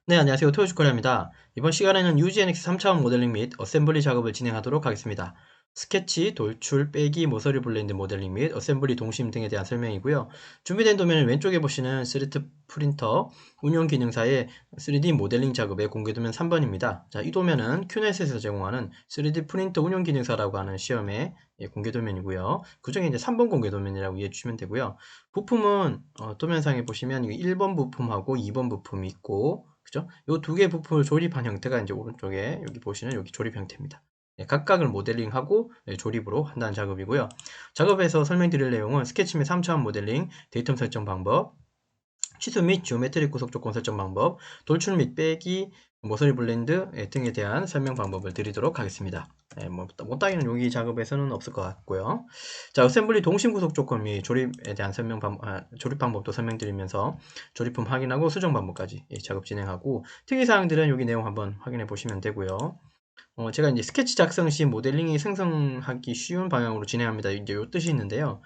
네, 안녕하세요. 토요주코리아입니다. 이번 시간에는 UGNX 3차원 모델링 및 어셈블리 작업을 진행하도록 하겠습니다. 스케치, 돌출, 빼기, 모서리 블렌드 모델링 및 어셈블리 동심 등에 대한 설명이고요. 준비된 도면은 왼쪽에 보시는 3D 프린터 운용 기능사의 3D 모델링 작업의 공개 도면 3번입니다. 자, 이 도면은 큐넷에서 제공하는 3D 프린터 운용 기능사라고 하는 시험의 공개 도면이고요. 그 중에 이제 3번 공개 도면이라고 이해해 주시면 되고요. 부품은 도면상에 보시면 1번 부품하고 2번 부품이 있고, 그죠? 요 두 개 부품을 조립한 형태가 이제 오른쪽에 여기 보시는 여기 조립 형태입니다. 네, 각각을 모델링하고 조립으로 한다는 작업이고요. 작업에서 설명드릴 내용은 스케치 및 3차원 모델링, 데이텀 설정 방법, 치수 및 지오메트릭 구속 조건 설정 방법, 돌출 및 빼기, 모서리 블렌드 등에 대한 설명 방법을 드리도록 하겠습니다. 못따기는 여기 작업에서는 없을 것 같고요. 자, 어셈블리 동심 구속 조건 및 조립에 대한 조립 방법도 설명드리면서 조립품 확인하고 수정 방법까지 작업 진행하고 특이사항들은 여기 내용 한번 확인해 보시면 되고요. 제가 이제 스케치 작성 시 모델링이 생성하기 쉬운 방향으로 진행합니다. 이제 요 뜻이 있는데요.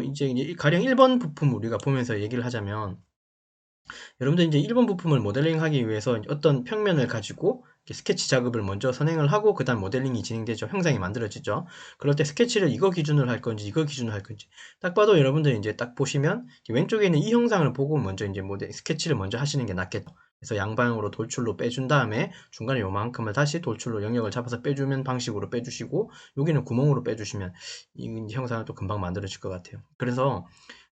이제 가령 1번 부품 우리가 보면서 얘기를 하자면, 여러분들 이제 1번 부품을 모델링하기 위해서 어떤 평면을 가지고 스케치 작업을 먼저 선행을 하고 그 다음 모델링이 진행되죠. 형상이 만들어지죠. 그럴 때 스케치를 이거 기준으로 할 건지 이거 기준으로 할 건지 딱 봐도 여러분들이 이제 딱 보시면 왼쪽에 있는 이 형상을 보고 먼저 이제 스케치를 먼저 하시는 게 낫겠죠. 그래서 양방향으로 돌출로 빼준 다음에 중간에 요만큼을 다시 돌출로 영역을 잡아서 빼주면 방식으로 빼주시고, 여기는 구멍으로 빼주시면 이 형상을 또 금방 만들어질 것 같아요. 그래서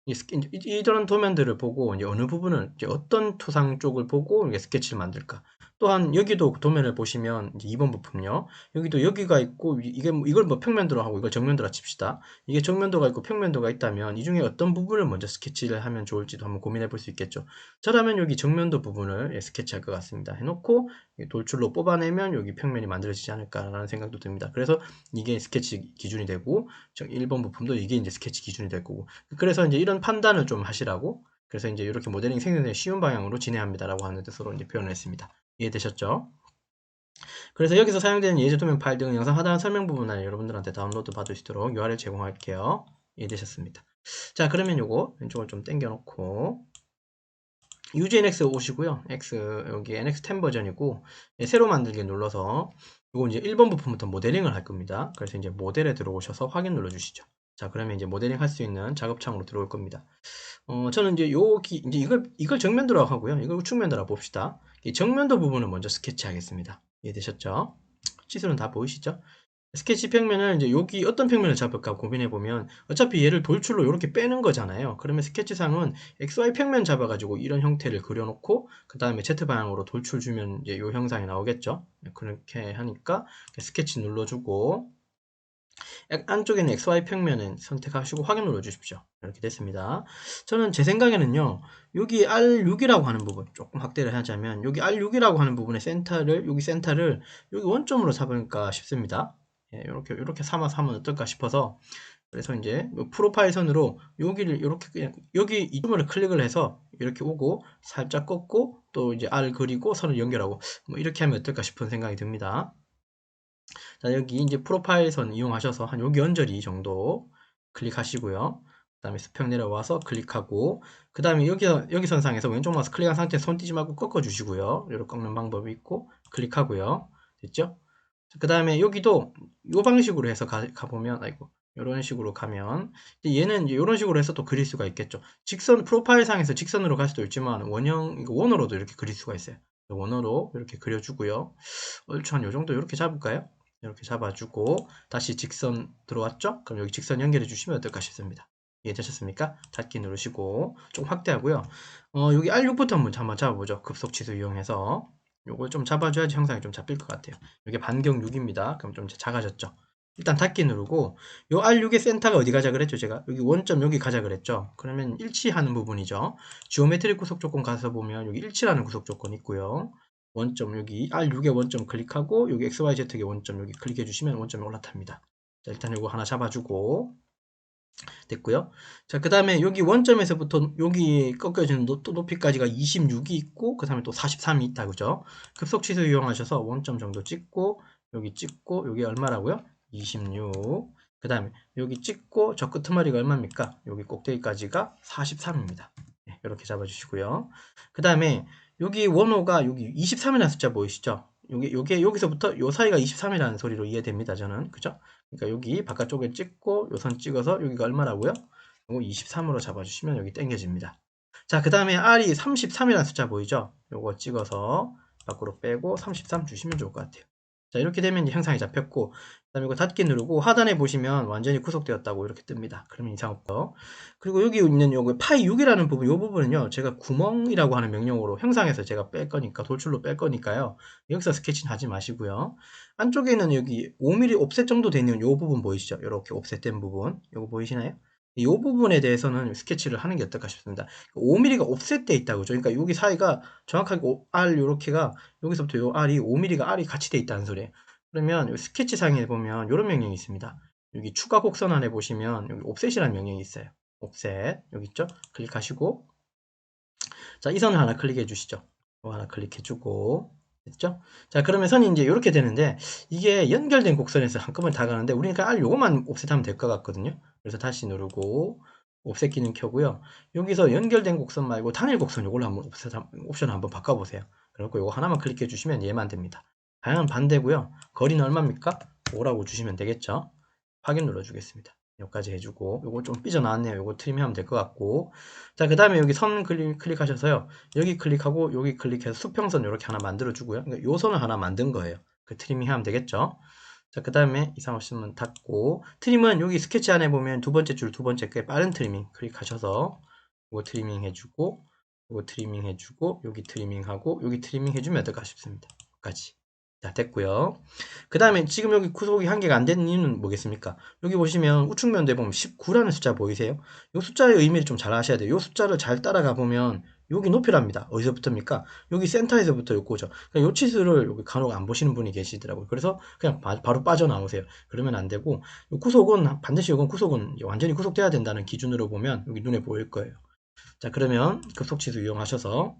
이런 도면들을 보고 이제 어느 부분을 이제 어떤 토상 쪽을 보고 이게 스케치를 만들까. 또한 여기도 도면을 보시면 이제 2번 부품요. 여기도 여기가 있고 이게 이걸 뭐 평면도로 하고 이걸 정면도로 칩시다. 이게 정면도가 있고 평면도가 있다면 이 중에 어떤 부분을 먼저 스케치를 하면 좋을지도 한번 고민해 볼 수 있겠죠. 저라면 여기 정면도 부분을 스케치할 것 같습니다. 해놓고 돌출로 뽑아내면 여기 평면이 만들어지지 않을까라는 생각도 듭니다. 그래서 이게 스케치 기준이 되고 1번 부품도 이게 이제 스케치 기준이 될 거고, 그래서 이제 이런 판단을 좀 하시라고, 그래서 이제 이렇게 모델링 생성에 쉬운 방향으로 진행합니다라고 하는 뜻으로 이제 표현을 했습니다. 이해되셨죠? 그래서 여기서 사용되는 예제 도면 파일 등은 영상 하단 설명 부분을 여러분들한테 다운로드 받을 수 있도록 URL 제공할게요. 이해되셨습니다. 자, 그러면 요거 왼쪽을 좀 당겨 놓고 UGNX 오시고요. X 여기 NX10 버전이고, 새로 만들기 눌러서 이거 이제 1번 부품부터 모델링을 할 겁니다. 그래서 이제 모델에 들어오셔서 확인 눌러 주시죠. 자, 그러면 이제 모델링 할 수 있는 작업창으로 들어올 겁니다. 저는 이제 이제 이걸 정면도로 하고요. 이걸 측면도로 봅시다. 이 정면도 부분을 먼저 스케치하겠습니다. 이해되셨죠? 치수는 다 보이시죠? 스케치 평면을 이제 여기 어떤 평면을 잡을까 고민해 보면 어차피 얘를 돌출로 이렇게 빼는 거잖아요. 그러면 스케치상은 XY 평면 잡아가지고 이런 형태를 그려놓고 그 다음에 Z 방향으로 돌출 주면 이제 이 형상이 나오겠죠. 그렇게 하니까 스케치 눌러주고 안쪽에는 XY 평면을 선택하시고 확인 눌러 주십시오. 이렇게 됐습니다. 저는 제 생각에는요, 여기 R6이라고 하는 부분 조금 확대를 하자면 여기 R6이라고 하는 부분의 센터를 여기 원점으로 잡을까 싶습니다. 이렇게 삼아서 하면 어떨까 싶어서, 그래서 이제 프로파일 선으로 여기를 이렇게 그냥 여기 이 부분을 클릭을 해서 이렇게 오고 살짝 꺾고 또 이제 R 그리고 선을 연결하고 뭐 이렇게 하면 어떨까 싶은 생각이 듭니다. 자, 여기 이제 프로파일 선 이용하셔서 한 여기 언저리 정도 클릭하시고요. 그 다음에 수평 내려와서 클릭하고, 그 다음에 여기 선상에서 왼쪽 마우스 클릭한 상태에서 손 띄지 말고 꺾어주시고요. 이렇게 꺾는 방법이 있고, 클릭하고요. 됐죠? 그 다음에 여기도 이 방식으로 해서 가보면, 아이고, 이런 식으로 가면, 얘는 이제 이런 식으로 해서 또 그릴 수가 있겠죠. 프로파일 상에서 직선으로 갈 수도 있지만, 원으로도 이렇게 그릴 수가 있어요. 원으로 이렇게 그려주고요. 얼추 한 요 정도 이렇게 잡을까요? 이렇게 잡아주고 다시 직선 들어왔죠? 그럼 여기 직선 연결해 주시면 어떨까 싶습니다. 이해되셨습니까? 닫기 누르시고 좀 확대하고요. 여기 R6부터 한번 잡아보죠. 급속치수 이용해서 요걸 좀 잡아줘야지 형상이 좀 잡힐 것 같아요. 이게 반경 6입니다. 그럼 좀 작아졌죠? 일단 닫기 누르고, 요 R6의 센터가 어디 가자 그랬죠? 제가 여기 원점 여기 가자 그랬죠? 그러면 일치하는 부분이죠. 지오메트릭 구속 조건 가서 보면 여기 일치라는 구속 조건이 있고요. 원점 여기 R6의 원점 클릭하고 여기 XYZ의 원점 여기 클릭해 주시면 원점이 올라탑니다. 자, 일단 이거 하나 잡아주고 됐고요. 자, 그 다음에 여기 원점에서부터 여기 꺾여지는 높이까지가 26이 있고 그 다음에 또 43이 있다, 그죠? 급속치수 이용하셔서 원점 정도 찍고 여기 얼마라고요? 26. 그 다음에 여기 찍고 저 끄트머리가 얼마입니까? 여기 꼭대기까지가 43입니다. 이렇게 잡아주시고요. 그 다음에 여기 원호가 여기 23이라는 숫자 보이시죠? 요게 여기서부터 요 사이가 23이라는 소리로 이해됩니다. 저는. 그죠? 그러니까 여기 바깥쪽에 찍고 요 선 찍어서 여기가 얼마라고요? 요거 23으로 잡아주시면 여기 당겨집니다. 자, 그 다음에 R이 33이라는 숫자 보이죠? 요거 찍어서 밖으로 빼고 33 주시면 좋을 것 같아요. 자, 이렇게 되면 이제 형상이 잡혔고, 그 다음에 이거 닫기 누르고 하단에 보시면 완전히 구속되었다고 이렇게 뜹니다. 그러면 이상 없고. 그리고 여기 있는 요거 파이 6이라는 부분, 요 부분은요, 제가 구멍이라고 하는 명령어로 형상에서 제가 뺄 거니까, 돌출로 뺄 거니까요. 여기서 스케치는 하지 마시고요. 안쪽에 있는 여기 5mm 옵셋 정도 되는 요 부분 보이시죠? 요렇게 옵셋된 부분. 요거 보이시나요? 이 부분에 대해서는 스케치를 하는 게 어떨까 싶습니다. 5mm가 옵셋되어 있다고 그죠? 그러니까 여기 사이가 정확하게 R 요렇게가 여기서부터 요 R이 5mm가 R이 같이 되어 있다는 소리예요. 그러면 스케치 상에 보면 이런 명령이 있습니다. 여기 추가 곡선 안에 보시면 여기 옵셋이라는 명령이 있어요. 옵셋 여기 있죠? 클릭하시고 자, 이 선을 하나 클릭해 주시죠. 이거 하나 클릭해 주고 됐죠? 자, 그러면 선이 이제 이렇게 되는데 이게 연결된 곡선에서 한꺼번에 다 가는데 우리는 R 요것만 옵셋하면 될 것 같거든요. 그래서 다시 누르고 옵셋 기능 켜고요. 여기서 연결된 곡선 말고 단일 곡선 요걸로 한번 옵션을 한번 바꿔보세요. 그리고 요거 하나만 클릭해 주시면 얘만 됩니다. 방향은 반대고요. 거리는 얼마입니까? 5라고 주시면 되겠죠? 확인 눌러주겠습니다. 여기까지 해주고 요거 좀 삐져나왔네요. 요거 트림하면 될 것 같고 자, 그 다음에 여기 선 클릭하셔서요. 여기 클릭하고 여기 클릭해서 수평선 이렇게 하나 만들어 주고요. 그러니까 요 선을 하나 만든 거예요. 그 트리밍 하면 되겠죠. 자, 그 다음에 이상 없으면 닫고 트림은 여기 스케치 안에 보면 두 번째 줄 두 번째 게 빠른 트리밍 클릭하셔서 요거 트리밍 해주고 요거 트리밍 해주고 여기 트리밍하고 여기 트리밍 해주면 어떨까 싶습니다. 여기까지. 자, 됐고요. 그 다음에 지금 여기 구속이 한 개가 안 되는 이유는 뭐겠습니까? 여기 보시면 우측면도에 보면 19라는 숫자 보이세요? 이 숫자의 의미를 좀 잘 아셔야 돼요. 이 숫자를 잘 따라가 보면 여기 높이랍니다. 어디서부터입니까? 여기 센터에서부터 요거죠. 그러니까 요 치수를 여기 간혹 안 보시는 분이 계시더라고요. 그래서 그냥 바로 빠져나오세요. 그러면 안 되고 요 구속은 반드시 이건 구속은 완전히 구속돼야 된다는 기준으로 보면 여기 눈에 보일 거예요. 자, 그러면 급속치수 이용하셔서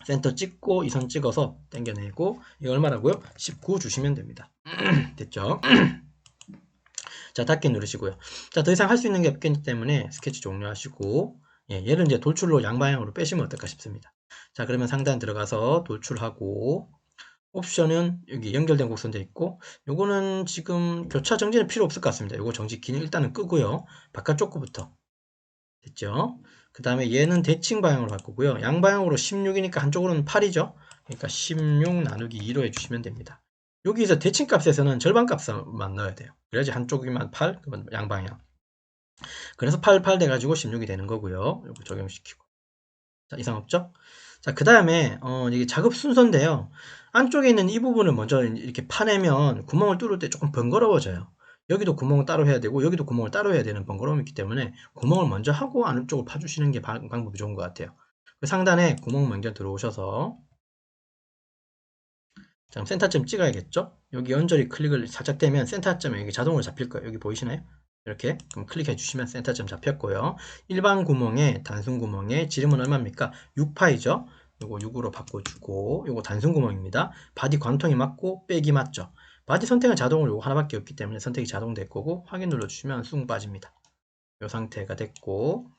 센터 찍고 이 선 찍어서 당겨내고 이거 얼마라고요? 19 주시면 됩니다. 됐죠? 자, 닫기 누르시고요. 자, 더 이상 할 수 있는 게 없기 때문에 스케치 종료하시고 얘를 이제 돌출로 양방향으로 빼시면 어떨까 싶습니다. 자, 그러면 상단 들어가서 돌출하고 옵션은 여기 연결된 곡선 되어 있고 요거는 지금 교차 정지는 필요 없을 것 같습니다. 요거 정지 기능 일단은 끄고요. 바깥쪽 거부터 됐죠? 그 다음에 얘는 대칭 방향으로 바꾸고요. 양방향으로 16이니까 한쪽으로는 8이죠. 그러니까 16 나누기 2로 해주시면 됩니다. 여기서 대칭 값에서는 절반 값만 넣어야 돼요. 그래야지 한쪽이만 8, 그러면 양방향. 그래서 8, 8 돼가지고 16이 되는 거고요. 이거 적용시키고. 자, 이상 없죠? 자, 그 다음에 이게 작업 순서인데요. 안쪽에 있는 이 부분을 먼저 이렇게 파내면 구멍을 뚫을 때 조금 번거로워져요. 여기도 구멍을 따로 해야 되고 여기도 구멍을 따로 해야 되는 번거로움이 있기 때문에 구멍을 먼저 하고 안쪽을 파주시는 게 방법이 좋은 것 같아요. 그 상단에 구멍 먼저 들어오셔서 자, 센터점 찍어야겠죠? 여기 연절이 클릭을 살짝 되면 센터점에 여기 자동으로 잡힐 거예요. 여기 보이시나요? 이렇게 그럼 클릭해 주시면 센터점 잡혔고요. 일반 구멍에 단순 구멍에 지름은 얼마입니까? 6파이죠. 요거 6으로 바꿔주고 요거 단순 구멍입니다. 바디 관통이 맞고 백이 맞죠. 바디 선택은 자동으로 요거 하나밖에 없기 때문에 선택이 자동 될 거고 확인 눌러주시면 쑥 빠집니다. 요 상태가 됐고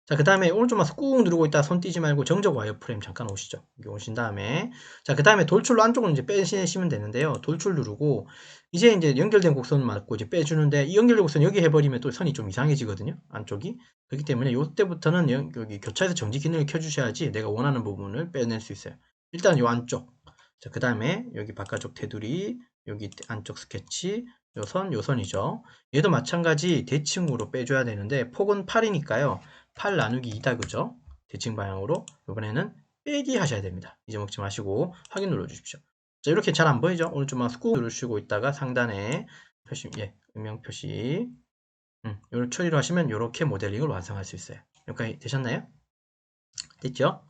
자, 그 다음에 오른쪽 마우스 꾹 누르고 있다 손 띄지 말고 정적 와이어프레임 잠깐 오시죠. 여기 오신 다음에 자, 그 다음에 돌출로 안쪽으로 이제 빼시면 되는데요. 돌출 누르고 이제 연결된 곡선 맞고 이제 빼주는데 이 연결된 곡선 여기 해버리면 또 선이 좀 이상해지거든요. 안쪽이. 그렇기 때문에 이때부터는 여기 교차에서 정지 기능을 켜주셔야지 내가 원하는 부분을 빼낼 수 있어요. 일단 요 안쪽. 자, 그 다음에 여기 바깥쪽 테두리, 여기 안쪽 스케치, 요 선이죠. 얘도 마찬가지 대칭으로 빼줘야 되는데 폭은 8이니까요. 8 나누기 2다 그죠? 대칭 방향으로 이번에는 빼기 하셔야 됩니다. 잊어먹지 마시고 확인 눌러 주십시오. 자, 이렇게 잘 안 보이죠? 오른쪽 마우스 꾹 누르시고 있다가 상단에 표시, 음영 표시 요걸 처리를 하시면 이렇게 모델링을 완성할 수 있어요. 여기까지 되셨나요? 됐죠?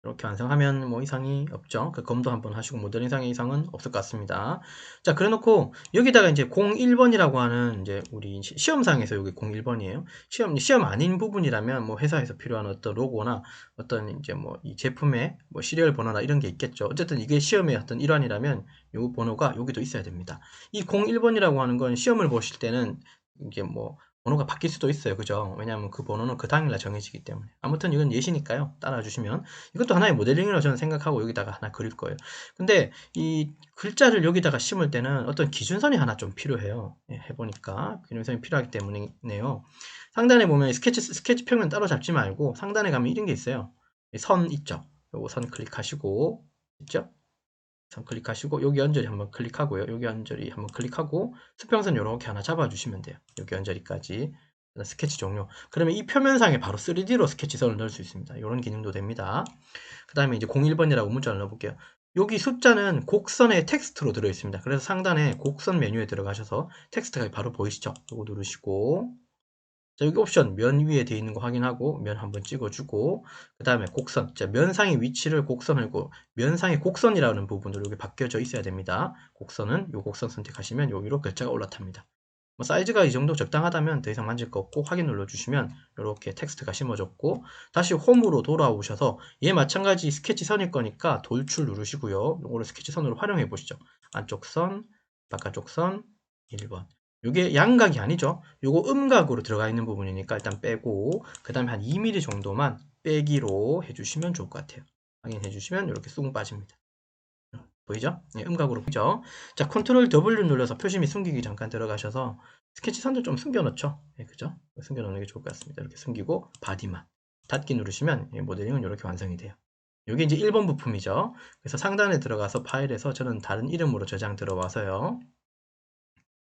이렇게 완성하면 뭐 이상이 없죠. 그 검도 한번 하시고 모델링상의 이상은 없을 것 같습니다. 자, 그래 놓고 여기다가 이제 01번이라고 하는 이제 우리 시험상에서 여기 01번이에요. 시험 아닌 부분이라면 뭐 회사에서 필요한 어떤 로고나 어떤 이제 뭐 이 제품의 뭐 시리얼 번호나 이런 게 있겠죠. 어쨌든 이게 시험의 어떤 일환이라면 요 번호가 여기도 있어야 됩니다. 이 01번이라고 하는 건 시험을 보실 때는 이게 뭐 번호가 바뀔 수도 있어요. 그죠? 왜냐하면 그 번호는 그 당일날 정해지기 때문에. 아무튼 이건 예시니까요. 따라주시면. 이것도 하나의 모델링이라고 저는 생각하고 여기다가 하나 그릴 거예요. 근데 이 글자를 여기다가 심을 때는 어떤 기준선이 하나 좀 필요해요. 예, 해보니까 기준선이 필요하기 때문이네요. 상단에 보면 스케치 평면 따로 잡지 말고 상단에 가면 이런 게 있어요. 선 있죠? 요거 선 클릭하시고, 있죠? 선 클릭하시고 여기 연저리 한번 클릭하고요. 여기 연저리 한번 클릭하고 수평선 이렇게 하나 잡아주시면 돼요. 여기 연저리까지. 스케치 종료. 그러면 이 표면상에 바로 3D로 스케치선을 넣을 수 있습니다. 이런 기능도 됩니다. 그 다음에 이제 01번이라고 문자를 넣어볼게요. 여기 숫자는 곡선의 텍스트로 들어있습니다. 그래서 상단에 곡선 메뉴에 들어가셔서 텍스트가 바로 보이시죠? 이거 누르시고 자, 여기 옵션 면 위에 되어 있는 거 확인하고 면 한번 찍어주고 그 다음에 곡선, 자, 면상의 위치를 곡선을고 면상의 곡선이라는 부분으로 여기 바뀌어져 있어야 됩니다. 곡선은 요 곡선 선택하시면 여기로 글자가 올라탑니다. 뭐 사이즈가 이 정도 적당하다면 더 이상 만질 거 없고 확인 눌러주시면 이렇게 텍스트가 심어졌고 다시 홈으로 돌아오셔서 얘 마찬가지 스케치 선일 거니까 돌출 누르시고요. 이거를 스케치 선으로 활용해 보시죠. 안쪽 선, 바깥쪽 선, 1번. 이게 양각이 아니죠. 요거 음각으로 들어가 있는 부분이니까 일단 빼고 그 다음에 한 2mm 정도만 빼기로 해주시면 좋을 것 같아요. 확인해 주시면 이렇게 쑥 빠집니다. 보이죠? 네, 음각으로 보이죠? 자, 컨트롤 W 눌러서 표시 및 숨기기 잠깐 들어가셔서 스케치 선도 좀 숨겨놓죠? 네, 그죠? 숨겨놓는 게 좋을 것 같습니다. 이렇게 숨기고 바디만 닫기 누르시면 모델링은 이렇게 완성이 돼요. 이게 이제 1번 부품이죠. 그래서 상단에 들어가서 파일에서 저는 다른 이름으로 저장 들어와서요.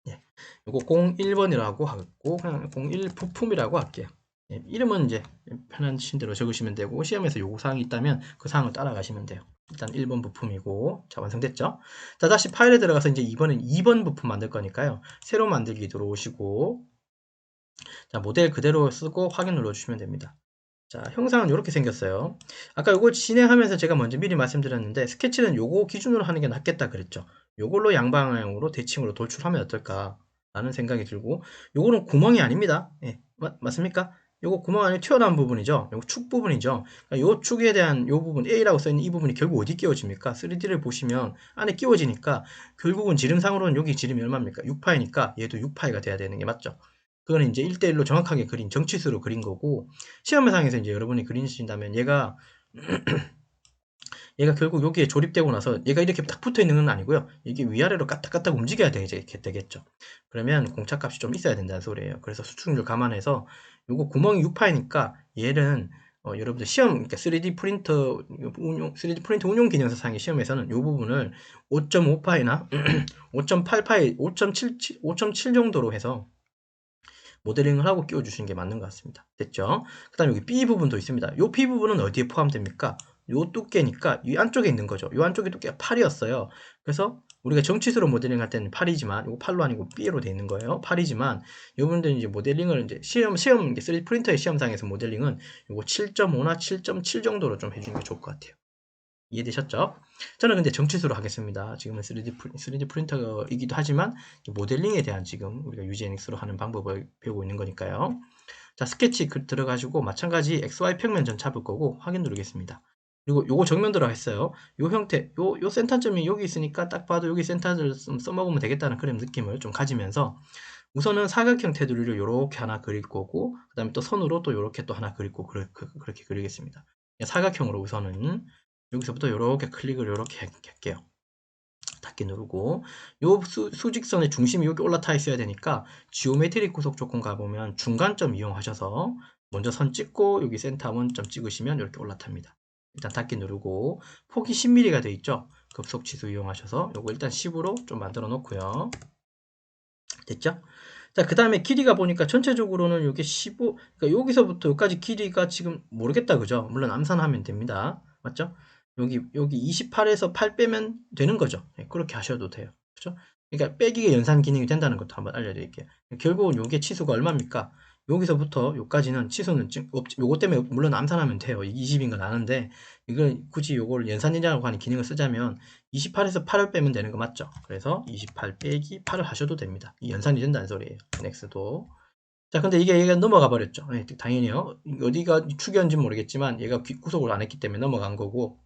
예, 이거 01번이라고 하고 그냥 01 부품이라고 할게요. 예, 이름은 이제 편하신 대로 적으시면 되고 시험에서 요구사항이 있다면 그 사항을 따라가시면 돼요. 일단 1번 부품이고 자 완성됐죠? 자 다시 파일에 들어가서 이제 이번엔 2번 부품 만들 거니까요. 새로 만들기 들어오시고 자 모델 그대로 쓰고 확인 눌러주시면 됩니다. 자 형상은 이렇게 생겼어요. 아까 요거 진행하면서 제가 먼저 미리 말씀드렸는데 스케치는 요거 기준으로 하는 게 낫겠다 그랬죠. 요걸로 양방향으로 대칭으로 돌출하면 어떨까 라는 생각이 들고 요거는 구멍이 아닙니다. 예, 맞습니까? 요거 구멍 안에 튀어나온 부분이죠. 요거 축 부분이죠. 그러니까 요 축에 대한 요 부분 A라고 써있는 이 부분이 결국 어디 끼워집니까? 3D를 보시면 안에 끼워지니까 결국은 지름상으로는 여기 지름이 얼마입니까? 6파이니까 얘도 6파이가 돼야 되는 게 맞죠. 그거는 이제 1대1로 정확하게 그린 정치수로 그린 거고 시험상에서 이제 여러분이 그리신다면 얘가 결국 여기에 조립되고 나서 얘가 이렇게 딱 붙어 있는 건 아니고요. 이게 위아래로 까딱까딱 움직여야 되겠죠. 그러면 공차값이 좀 있어야 된다는 소리예요. 그래서 수축률 감안해서 요거 구멍이 6파이니까 얘는 여러분들 시험 그러니까 3D 프린터 운용 기능서상의 시험에서는 요 부분을 5.5파이나 5.8파이, 5.7 정도로 해서 모델링을 하고 끼워주시는 게 맞는 것 같습니다. 됐죠? 그 다음에 여기 B 부분도 있습니다. 이 B 부분은 어디에 포함됩니까? 요 두께니까 이 안쪽에 있는 거죠. 이 안쪽에 두께가 8이었어요. 그래서 우리가 정치수로 모델링 할 때는 8이지만 이거 8로 아니고 B로 되어 있는 거예요. 8이지만 여러분들 이제 모델링을 이제 시험 3D 프린터의 시험상에서 모델링은 이거 7.5나 7.7 정도로 좀 해주는 게 좋을 것 같아요. 이해되셨죠? 저는 근데 정치수로 하겠습니다. 지금은 3D 프린터이기도 하지만 모델링에 대한 지금 우리가 UGNX로 하는 방법을 배우고 있는 거니까요. 자, 스케치 들어가시고 마찬가지 XY 평면 전 잡을 거고 확인 누르겠습니다. 그리고 요거 정면 들어갔어요. 요 형태, 요 센터점이 여기 있으니까 딱 봐도 여기 센터를 써먹으면 되겠다는 그런 느낌을 좀 가지면서 우선은 사각형 테두리를 요렇게 하나 그릴 거고 그 다음에 또 선으로 또 요렇게 또 하나 그리고 그렇게 그리겠습니다. 사각형으로 우선은 여기서부터 이렇게 클릭을 이렇게 할게요. 닫기 누르고 요 수직선의 중심이 여기 올라타 있어야 되니까 지오메트릭 구속 조건 가보면 중간점 이용하셔서 먼저 선 찍고 여기 센터 원점 찍으시면 이렇게 올라탑니다. 일단 닫기 누르고 폭이 10mm가 돼 있죠. 급속 치수 이용하셔서 요거 일단 10으로 좀 만들어 놓고요. 됐죠? 자, 그 다음에 길이가 보니까 전체적으로는 이게 15, 그러니까 여기서부터 여기까지 길이가 지금 모르겠다, 그죠? 물론 암산하면 됩니다. 맞죠? 여기 28에서 8 빼면 되는 거죠. 네, 그렇게 하셔도 돼요. 그죠? 그러니까 빼기가 연산 기능이 된다는 것도 한번 알려드릴게요. 결국은 이게 치수가 얼마입니까? 여기서부터 여기까지는 치수는 요거 때문에 물론 암산하면 돼요. 20인 건 아는데 이걸 굳이 요걸 연산이라고 하는 기능을 쓰자면 28에서 8을 빼면 되는 거 맞죠? 그래서 28 빼기 8을 하셔도 됩니다. 이 연산이 된다는 소리예요. 넥스도. 자, 근데 이게 얘가 넘어가 버렸죠. 네, 당연히요. 어디가 축이었는지 모르겠지만 얘가 구속을 안 했기 때문에 넘어간 거고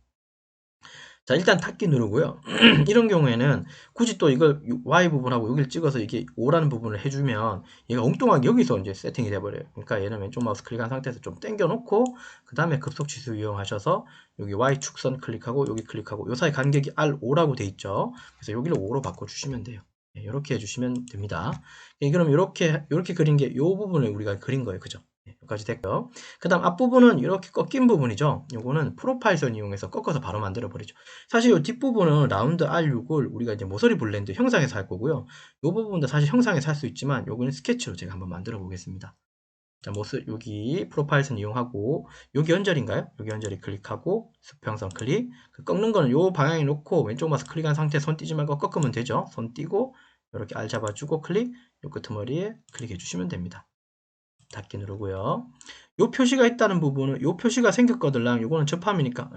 자, 일단 닫기 누르고요. 이런 경우에는 굳이 또 이걸 Y 부분하고 여기를 찍어서 이게 O라는 부분을 해주면 얘가 엉뚱하게 여기서 이제 세팅이 돼버려요. 그러니까 얘는 왼쪽 마우스 클릭한 상태에서 좀 당겨 놓고 그 다음에 급속치수 이용하셔서 여기 Y 축선 클릭하고 여기 클릭하고 요 사이 간격이 R5라고 돼 있죠. 그래서 여기를 5로 바꿔주시면 돼요. 이렇게 해주시면 됩니다. 그럼 이렇게 그린 게 요 부분을 우리가 그린 거예요. 그죠? 여기까지 됐고요. 그 다음 앞부분은 이렇게 꺾인 부분이죠. 요거는 프로파일선 이용해서 꺾어서 바로 만들어 버리죠. 사실 이 뒷부분은 라운드 R6을 우리가 이제 모서리 블렌드 형상에서 할 거고요. 이 부분도 사실 형상에서 할 수 있지만 요거는 스케치로 제가 한번 만들어 보겠습니다. 자, 여기 프로파일선 이용하고 여기 연절인가요? 여기 연절이 클릭하고 수평선 클릭. 꺾는 거는 요 방향에 놓고 왼쪽 마우스 클릭한 상태에 손 띄지 말고 꺾으면 되죠. 손 띄고 이렇게 R 잡아주고 클릭. 요 끄트머리에 클릭해 주시면 됩니다. 닫기 누르고요. 요 표시가 있다는 부분은 요 표시가 생겼거들랑 요거는 접함이니까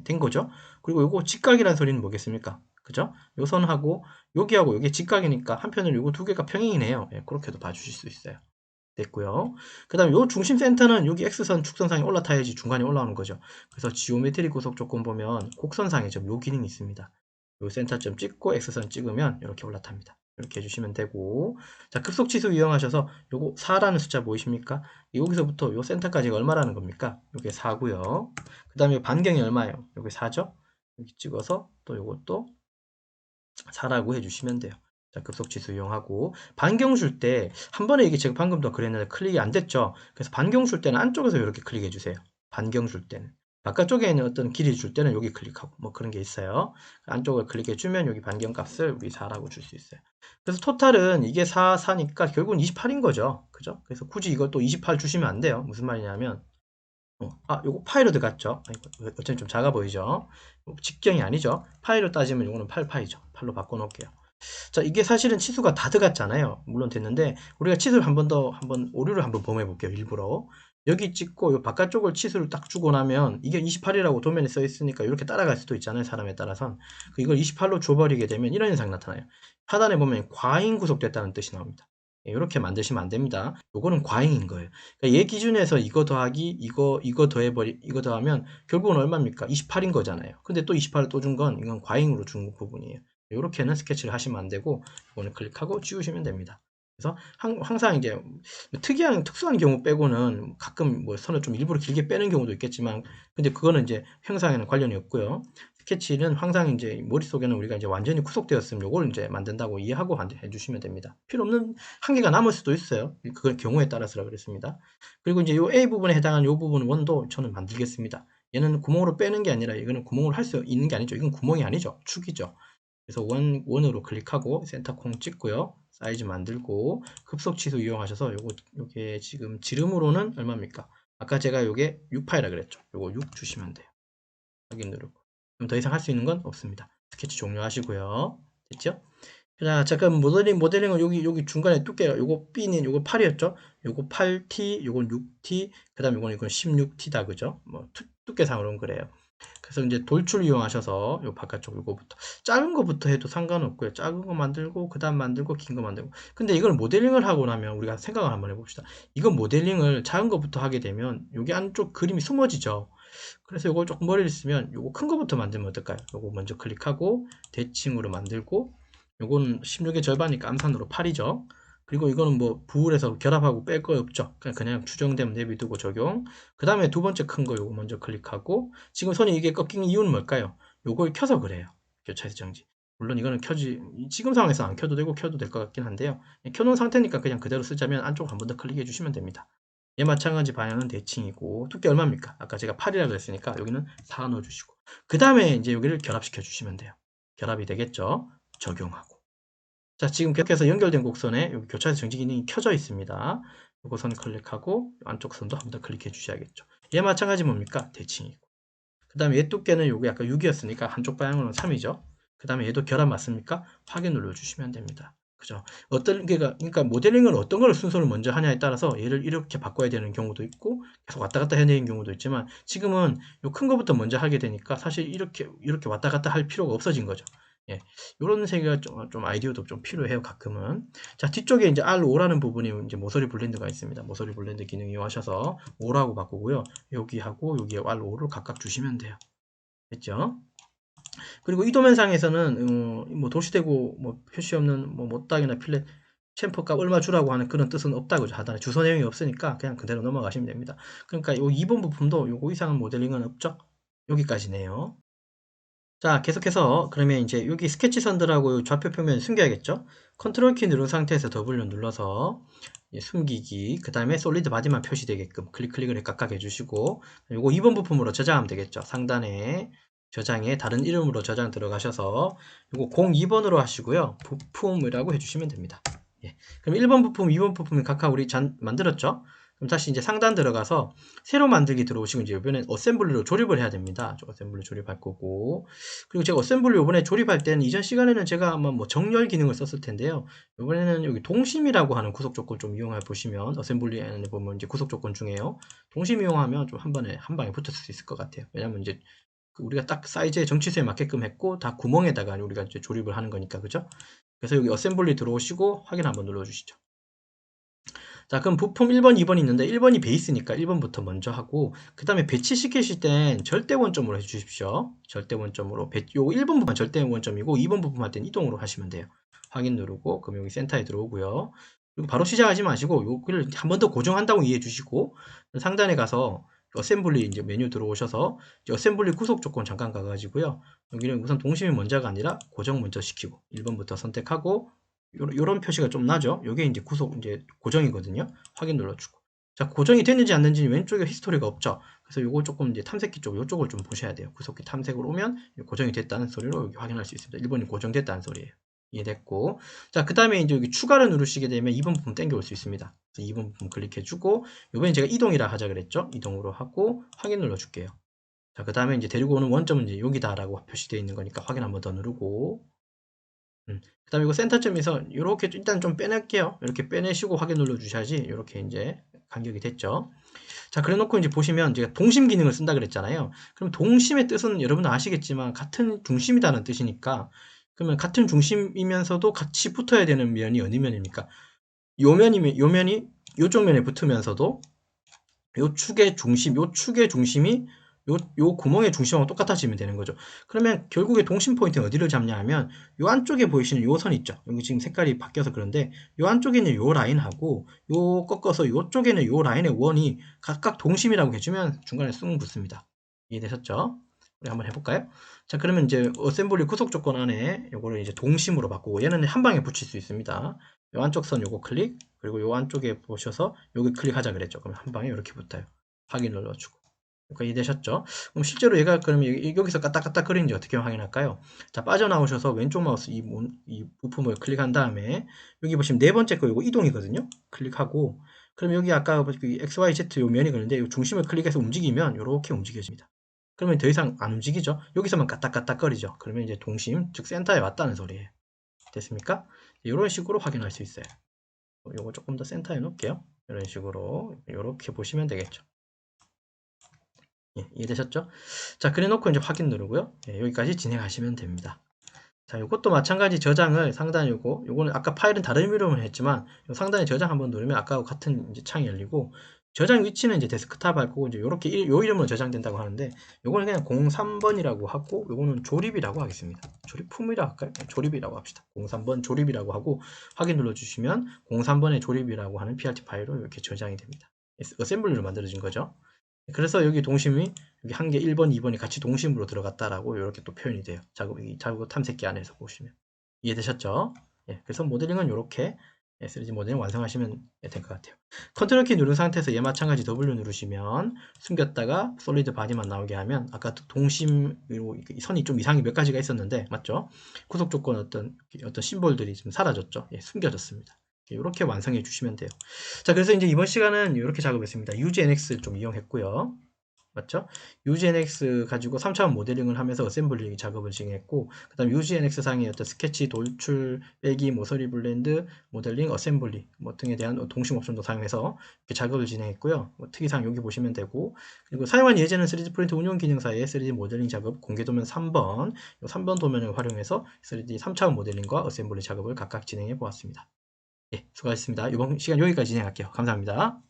된 거죠. 그리고 요거 직각이라는 소리는 뭐겠습니까? 그죠? 요 선하고 여기하고 요게 직각이니까 한편으로 요거 두 개가 평행이네요. 그렇게도 봐주실 수 있어요. 됐고요. 그 다음에 요 중심 센터는 여기 X선 축선상에 올라타야지 중간에 올라오는 거죠. 그래서 지오메트리 구속 조건 보면 곡선상에 요 기능이 있습니다. 요 센터점 찍고 X선 찍으면 이렇게 올라탑니다. 이렇게 해주시면 되고, 자, 급속치수 이용하셔서 요거 4라는 숫자 보이십니까? 여기서부터 요 센터까지가 얼마라는 겁니까? 요게 4고요. 그 다음에 반경이 얼마예요? 요게 4죠? 여기 찍어서 또 요것도 4라고 해주시면 돼요. 자, 급속치수 이용하고 반경 줄 때 한 번에 이게 제가 방금도 그랬는데 클릭이 안 됐죠. 그래서 반경 줄 때는 안쪽에서 이렇게 클릭해 주세요. 반경 줄 때는 바깥쪽에 있는 어떤 길이 줄 때는 여기 클릭하고 뭐 그런 게 있어요. 안쪽을 클릭해 주면 여기 반경 값을 우리 4라고 줄 수 있어요. 그래서 토탈은 이게 4니까 결국은 28인 거죠. 그죠? 그래서 굳이 이것도 28 주시면 안 돼요. 무슨 말이냐면 요거 파이로 들어갔죠. 어쨌든 좀 작아 보이죠? 직경이 아니죠. 파이로 따지면 이거는 8파이죠. 8로 바꿔놓을게요. 자, 이게 사실은 치수가 다 들어갔잖아요. 물론 됐는데, 우리가 치수를 오류를 한번 범해 볼게요. 일부러. 여기 찍고, 요 바깥쪽을 치수를 딱 주고 나면, 이게 28이라고 도면에 써 있으니까 이렇게 따라갈 수도 있잖아요. 사람에 따라선. 이걸 28로 줘버리게 되면 이런 현상이 나타나요. 하단에 보면 과잉 구속됐다는 뜻이 나옵니다. 이렇게 만드시면 안 됩니다. 요거는 과잉인 거예요. 그러니까 얘 기준에서 이거 더하기, 이거 더하면, 결국은 얼마입니까? 28인 거잖아요. 근데 또 28을 또 준 건, 이건 과잉으로 준 부분이에요. 이렇게는 스케치를 하시면 안 되고 이거는 클릭하고 지우시면 됩니다. 그래서 항상 이제 특수한 경우 빼고는 가끔 뭐 선을 좀 일부러 길게 빼는 경우도 있겠지만 근데 그거는 이제 형상에는 관련이 없고요. 스케치는 항상 이제 머릿속에는 우리가 이제 완전히 구속되었으면 이걸 이제 만든다고 이해하고 해주시면 됩니다. 필요 없는 한계가 남을 수도 있어요. 그건 경우에 따라서라 그랬습니다. 그리고 이제 요 A 부분에 해당하는 요 부분 원도 저는 만들겠습니다. 얘는 구멍으로 빼는 게 아니라 이거는 구멍을 할 수 있는 게 아니죠. 이건 구멍이 아니죠. 축이죠. 그래서 원으로 클릭하고 센터 콩 찍고요. 사이즈 만들고 급속치수 이용하셔서 요게 지금 지름으로는 얼마입니까? 아까 제가 요게 6파이라 그랬죠. 요거 6 주시면 돼요. 확인 누르고. 그럼 더 이상 할 수 있는 건 없습니다. 스케치 종료하시고요. 됐죠? 자, 잠깐 모델링은 여기 중간에 두께가 요거 B는 요거 8이었죠? 요거 8T, 요건 6T, 그 다음에 이건 16T다, 그죠? 뭐, 두께상으로는 그래요. 그래서 이제 돌출 이용하셔서 요 바깥쪽 요거부터 작은 거부터 해도 상관없고요. 작은 거 만들고 그 다음 만들고 긴 거 만들고 근데 이걸 모델링을 하고 나면 우리가 생각을 한번 해봅시다. 이건 모델링을 작은 거부터 하게 되면 여기 안쪽 그림이 숨어지죠. 그래서 요걸 조금 머리를 쓰면 요거 큰 거부터 만들면 어떨까요? 요거 먼저 클릭하고 대칭으로 만들고 요거는 16의 절반이니까 암산으로 8이죠. 그리고 이거는 뭐 부울해서 결합하고 뺄 거 없죠. 그냥 추정되면 내비두고 적용. 그 다음에 두 번째 큰 거 요거 먼저 클릭하고 지금 손이 이게 꺾인 이유는 뭘까요? 요걸 켜서 그래요. 교차에서 정지. 물론 이거는 지금 상황에서 안 켜도 되고 켜도 될 것 같긴 한데요. 켜놓은 상태니까 그냥 그대로 쓰자면 안쪽 한 번 더 클릭해 주시면 됩니다. 얘 마찬가지 방향은 대칭이고 두께 얼마입니까? 아까 제가 8이라고 그랬으니까 여기는 4 넣어주시고 그 다음에 이제 여기를 결합시켜 주시면 돼요. 결합이 되겠죠? 적용하고 자, 지금 계속해서 연결된 곡선에 여기 교차에서 정지 기능이 켜져 있습니다. 요거 선 클릭하고 안쪽 선도 한 번 더 클릭해 주셔야겠죠. 얘 마찬가지 뭡니까? 대칭이고. 그 다음에 얘 두께는 요거 약간 6이었으니까 한쪽 방향으로는 3이죠. 그 다음에 얘도 결합 맞습니까? 확인 눌러주시면 됩니다. 그죠? 그러니까 모델링은 어떤 걸 순서를 먼저 하냐에 따라서 얘를 이렇게 바꿔야 되는 경우도 있고 계속 왔다 갔다 해야 되는 경우도 있지만 지금은 요 큰 거부터 먼저 하게 되니까 사실 이렇게 왔다 갔다 할 필요가 없어진 거죠. 예, 요런 세계가 좀 아이디어도 좀 필요해요, 가끔은. 자, 뒤쪽에 이제 R5라는 부분이 이제 모서리 블렌드가 있습니다. 모서리 블렌드 기능 이용하셔서 5라고 바꾸고요. 여기하고 여기에 R5를 각각 주시면 돼요. 됐죠? 그리고 이 도면상에서는 뭐 도시대구 뭐 표시 없는 뭐 못당이나 필렛 챔프 값 얼마 주라고 하는 그런 뜻은 없다고 하단에 주소 내용이 없으니까 그냥 그대로 넘어가시면 됩니다. 그러니까 요 2번 부품도 요거 이상한 모델링은 없죠. 여기까지네요. 자, 계속해서 그러면 이제 여기 스케치 선들하고 좌표 표면 숨겨야겠죠? 컨트롤 키 누른 상태에서 W 눌러서 숨기기, 그 다음에 솔리드 바디만 표시되게끔 클릭을 각각 해주시고, 요거 2번 부품으로 저장하면 되겠죠? 상단에 저장에 다른 이름으로 저장 들어가셔서 요거 02번으로 하시고요. 부품이라고 해주시면 됩니다. 예. 그럼 1번 부품, 2번 부품이 각각 우리 만들었죠? 그럼 다시 이제 상단 들어가서 새로 만들기 들어오시고 이제 이번엔 어셈블리로 조립을 해야 됩니다. 어셈블리 조립할 거고. 그리고 제가 어셈블리 이번에 조립할 때는 이전 시간에는 제가 아마 뭐 정렬 기능을 썼을 텐데요. 이번에는 여기 동심이라고 하는 구속 조건 좀 이용해 보시면 어셈블리 안에 보면 이제 구속 조건 중에요. 동심 이용하면 좀 한 방에 붙을 수 있을 것 같아요. 왜냐면 이제 우리가 딱 사이즈의 정치수에 맞게끔 했고 다 구멍에다가 우리가 이제 조립을 하는 거니까 그죠? 그래서 여기 어셈블리 들어오시고 확인 한번 눌러주시죠. 자, 그럼 부품 1번, 2번이 있는데 1번이 베이스니까 1번부터 먼저 하고 그 다음에 배치시키실 땐 절대 원점으로 해주십시오. 절대 원점으로 요 1번 부분만 절대 원점이고 2번 부품 할 땐 이동으로 하시면 돼요. 확인 누르고 그럼 여기 센터에 들어오고요. 그리고 바로 시작하지 마시고 요거를 한 번 더 고정한다고 이해해 주시고 상단에 가서 어셈블리 이제 메뉴 들어오셔서 이제 어셈블리 구속 조건 잠깐 가가지고요. 여기는 우선 동심이 먼저가 아니라 고정 먼저 시키고 1번부터 선택하고 요런 표시가 좀 나죠. 요게 이제 이제 고정이거든요. 확인 눌러주고. 자, 고정이 됐는지 안 됐는지 왼쪽에 히스토리가 없죠. 그래서 요거 조금 이제 탐색기 쪽, 요쪽을 좀 보셔야 돼요. 구속기 탐색으로 오면 고정이 됐다는 소리로 여기 확인할 수 있습니다. 1번이 고정됐다는 소리예요. 이해됐고. 자, 그 다음에 이제 여기 추가를 누르시게 되면 2번 부분 땡겨올 수 있습니다. 그래서 2번 부분 클릭해주고, 요번엔 제가 이동이라 하자 그랬죠. 이동으로 하고 확인 눌러줄게요. 자, 그 다음에 이제 데리고 오는 원점은 이제 여기다라고 표시되어 있는 거니까 확인 한번 더 누르고, 그 다음에 이거 센터점에서 이렇게 일단 좀 빼낼게요. 이렇게 빼내시고 확인 눌러 주셔야지 이렇게 이제 간격이 됐죠. 자, 그래 놓고 이제 보시면 제가 동심 기능을 쓴다 그랬잖아요. 그럼 동심의 뜻은 여러분도 아시겠지만 같은 중심이라는 뜻이니까 그러면 같은 중심이면서도 같이 붙어야 되는 면이 어느 면입니까? 요 면이 요쪽 면에 붙으면서도 요 축의 중심이 요 구멍의 중심하고 똑같아지면 되는 거죠. 그러면 결국에 동심 포인트는 어디를 잡냐 하면 요 안쪽에 보이시는 요 선 있죠. 여기 지금 색깔이 바뀌어서 그런데 요 안쪽에 있는 요 라인하고 요 꺾어서 요쪽에는 요 라인의 원이 각각 동심이라고 해주면 중간에 쑥 붙습니다. 이해되셨죠? 우리 한번 해볼까요? 자, 그러면 이제 어셈블리 구속 조건 안에 요거를 이제 동심으로 바꾸고 얘는 한 방에 붙일 수 있습니다. 요 안쪽 선 요거 클릭, 그리고 요 안쪽에 보셔서 여기 클릭하자 그랬죠. 그럼 한 방에 이렇게 붙어요. 확인 눌러주고. 그러니까 이해되셨죠? 그럼 실제로 얘가 그러면 여기서 까딱까딱 거리는지 어떻게 확인할까요? 자, 빠져나오셔서 왼쪽 마우스 이 부품을 클릭한 다음에 여기 보시면 네 번째 거 요거 이동이거든요. 클릭하고 그럼 여기 아까 XYZ 요 면이 그런데 요 중심을 클릭해서 움직이면 이렇게 움직여집니다. 그러면 더 이상 안 움직이죠? 여기서만 까딱까딱거리죠? 그러면 이제 동심, 즉 센터에 왔다는 소리예요. 됐습니까? 이런 식으로 확인할 수 있어요. 요거 조금 더 센터에 놓을게요. 이런 식으로 이렇게 보시면 되겠죠. 예, 이해되셨죠? 자, 그래 놓고 이제 확인 누르고요. 예, 여기까지 진행하시면 됩니다. 자, 이것도 마찬가지 저장을 상단에 요거는 아까 파일은 다른 이름으로 했지만 상단에 저장 한번 누르면 아까와 같은 이제 창이 열리고 저장 위치는 이제 데스크탑 할 거고 이제 요렇게 요 이름으로 저장된다고 하는데 요거는 그냥 03번이라고 하고 요거는 조립이라고 하겠습니다. 조립품이라고 할까요? 조립이라고 합시다. 03번 조립이라고 하고 확인 눌러 주시면 03번의 조립이라고 하는 PRT 파일로 이렇게 저장이 됩니다. 어셈블리로 만들어진 거죠. 그래서 여기 동심이 여기 한 개 1번, 2번이 같이 동심으로 들어갔다라고 이렇게 또 표현이 돼요. 작업 탐색기 안에서 보시면. 이해되셨죠? 예, 그래서 모델링은 이렇게 3D 모델링 완성하시면 될 것 같아요. 컨트롤 키 누른 상태에서 얘 마찬가지 W 누르시면 숨겼다가 솔리드 바디만 나오게 하면 아까 동심 선이 좀 이상이 몇 가지가 있었는데 맞죠? 구속 조건 어떤 심볼들이 좀 사라졌죠? 예, 숨겨졌습니다. 이렇게 완성해 주시면 돼요. 자, 그래서 이제 이번 시간은 이렇게 작업했습니다. UGNX를 좀 이용했고요. 맞죠? UGNX 가지고 3차원 모델링을 하면서 어셈블리 작업을 진행했고, 그 다음 UGNX 상의 어떤 스케치, 돌출, 빼기, 모서리 블렌드, 모델링, 어셈블리 뭐 등에 대한 동심 옵션도 사용해서 이렇게 작업을 진행했고요. 뭐 특이사항 여기 보시면 되고, 그리고 사용한 예제는 3D 프린트 운용 기능사의 3D 모델링 작업 공개 도면 3번, 3번 도면을 활용해서 3D 3차원 모델링과 어셈블리 작업을 각각 진행해 보았습니다. 예, 수고하셨습니다. 이번 시간 여기까지 진행할게요. 감사합니다.